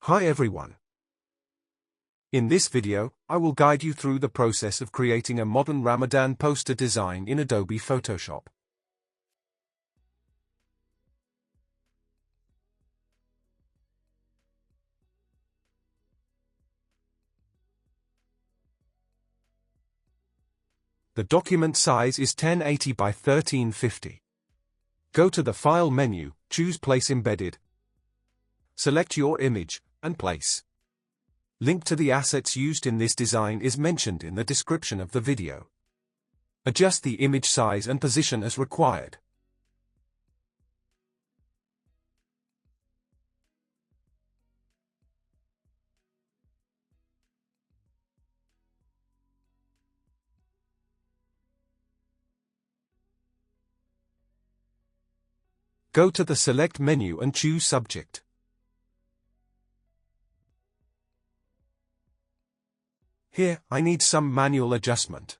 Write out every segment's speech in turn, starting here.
Hi everyone. In this video, I will guide you through the process of creating a modern Ramadan poster design in Adobe Photoshop. The document size is 1080 by 1350. Go to the File menu, choose Place Embedded. Select your image, and place. Link to the assets used in this design is mentioned in the description of the video. Adjust the image size and position as required. Go to the Select menu and choose Subject. Here, I need some manual adjustment.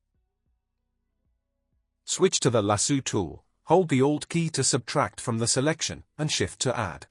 Switch to the lasso tool, hold the Alt key to subtract from the selection, and Shift to add.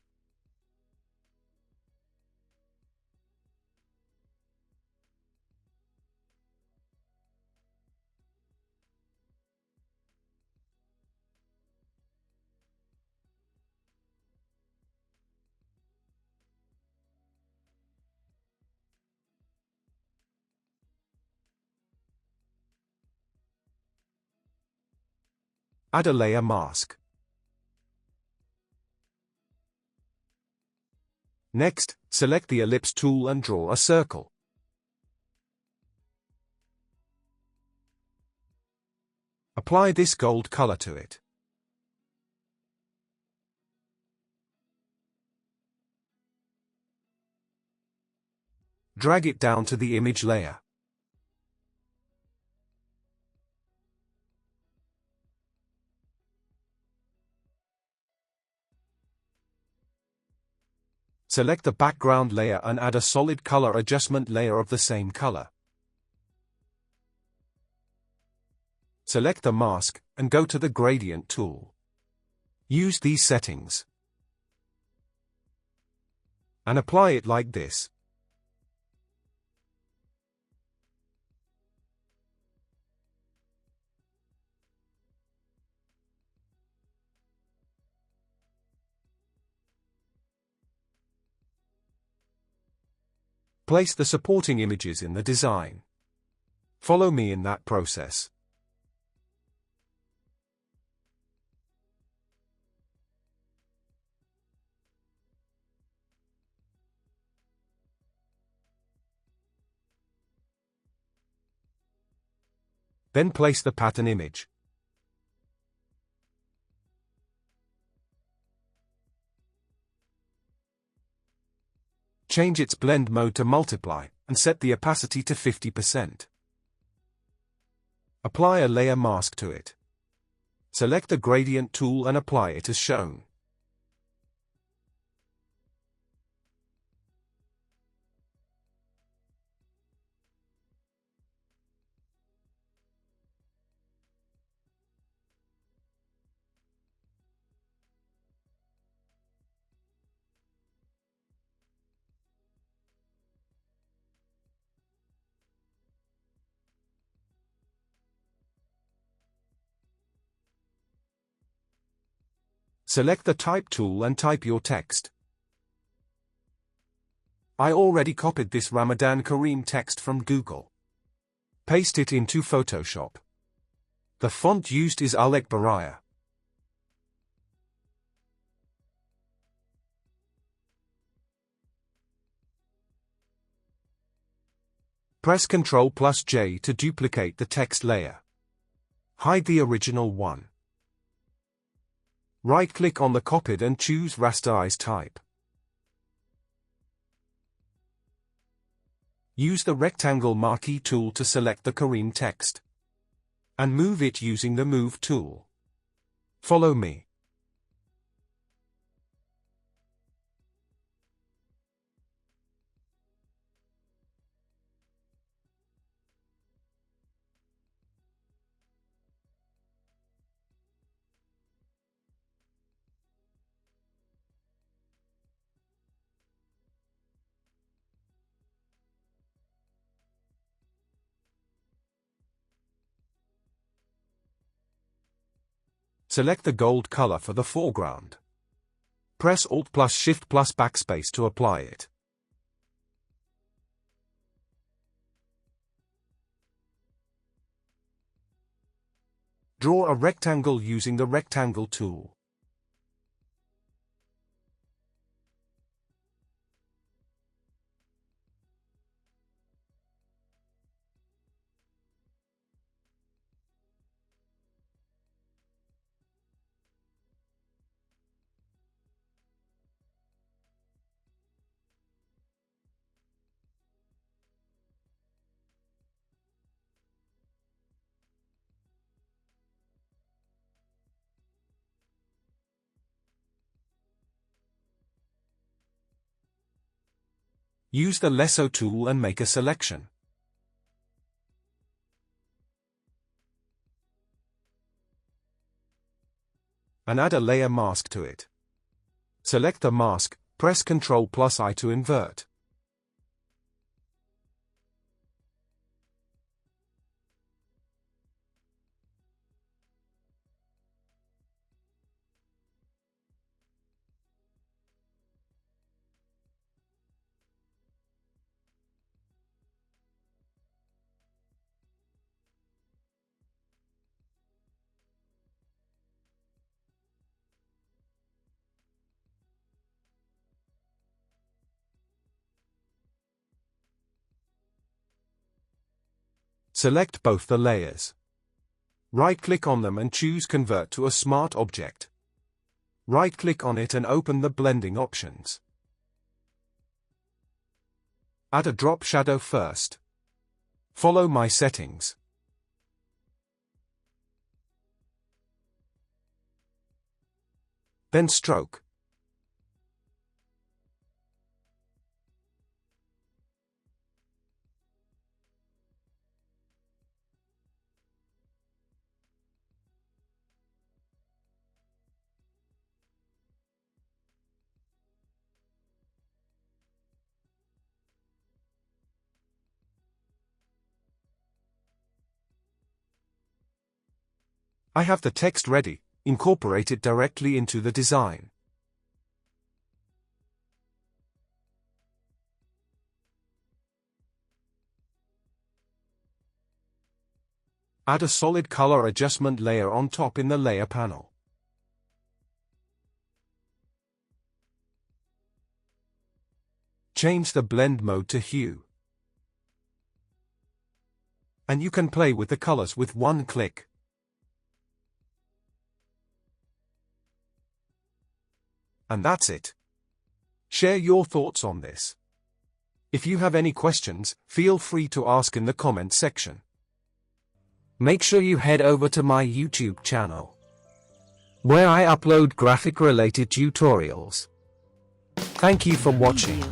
Add a layer mask. Next, select the ellipse tool and draw a circle. Apply this gold color to it. Drag it down to the image layer. Select the background layer and add a solid color adjustment layer of the same color. Select the mask, and go to the gradient tool. Use these settings. And apply it like this. Place the supporting images in the design. Follow me in that process. Then place the pattern image. Change its blend mode to multiply, and set the opacity to 50%. Apply a layer mask to it. Select the gradient tool and apply it as shown. Select the Type tool and type your text. I already copied this Ramadan Kareem text from Google. Paste it into Photoshop. The font used is Alek Baraya. Press Ctrl+J to duplicate the text layer. Hide the original one. Right-click on the copied and choose Rasterize type. Use the rectangle marquee tool to select the Kareem text. And move it using the Move tool. Follow me. Select the gold color for the foreground. Press Alt plus Shift plus Backspace to apply it. Draw a rectangle using the Rectangle tool. Use the Lasso tool and make a selection. And add a layer mask to it. Select the mask, press Ctrl plus I to invert. Select both the layers. Right-click on them and choose Convert to a Smart Object. Right-click on it and open the blending options. Add a drop shadow first. Follow my settings. Then stroke. I have the text ready. Incorporate it directly into the design. Add a solid color adjustment layer on top in the layer panel. Change the blend mode to hue. And you can play with the colors with one click. And that's it. Share your thoughts on this. If you have any questions, feel free to ask in the comment section. Make sure you head over to my YouTube channel, where I upload graphic-related tutorials. Thank you for watching.